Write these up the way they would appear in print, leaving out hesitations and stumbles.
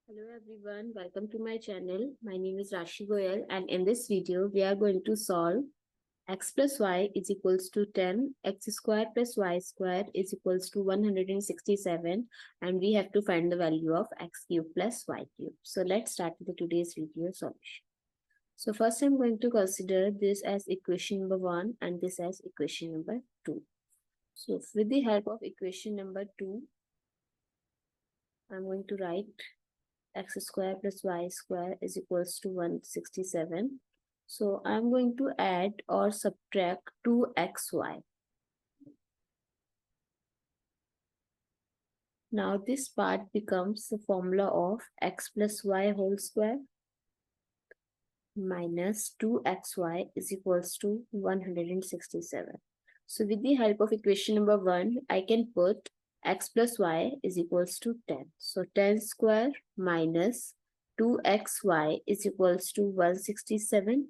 Hello everyone, welcome to my channel. My name is Rashi Goel, and in this video we are going to solve x plus y is equals to 10, x square plus y square is equals to 167, and we have to find the value of x cube plus y cube. So let's start with today's video solution. So first I'm going to consider this as equation number 1 and this as equation number 2. So with the help of equation number 2, I'm going to write x square plus y square is equals to 167. So I'm going to add or subtract 2xy. Now this part becomes the formula of x plus y whole square minus 2xy is equals to 167. So with the help of equation number 1, I can put x plus y is equals to 10. So 10 square minus 2xy is equals to 167.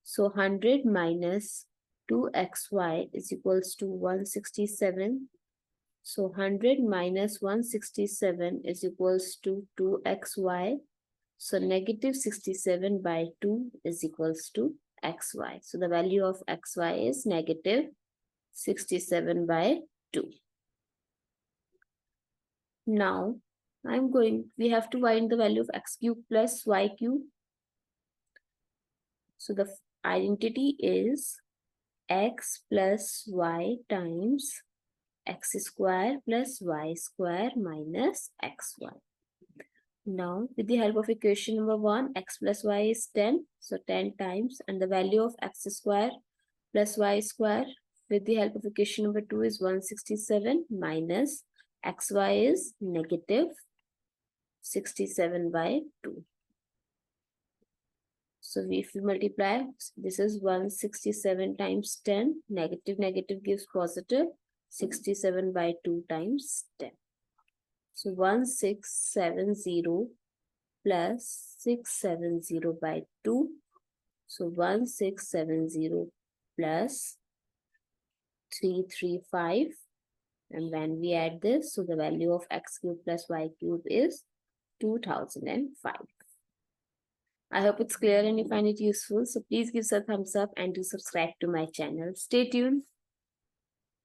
So 100 minus 2xy is equals to 167. So 100 minus 167 is equals to 2xy. So negative 67 by 2 is equals to xy. So the value of xy is negative 67 by 2. Now, we have to find the value of x cube plus y cube. So the identity is x plus y times x square plus y square minus xy. Now, with the help of equation number 1, x plus y is 10. So 10 times, and the value of x square plus y square with the help of equation number 2 is 167 minus xy is negative 67 by 2. So if we multiply, this is 167 times 10, negative gives positive, 67 by 2 times 10. So 1670 plus 670 by 2. So 1670 plus 335. And when we add this, so the value of x cube plus y cube is 2005. I hope it's clear and you find it useful. So please give us a thumbs up and do subscribe to my channel. Stay tuned.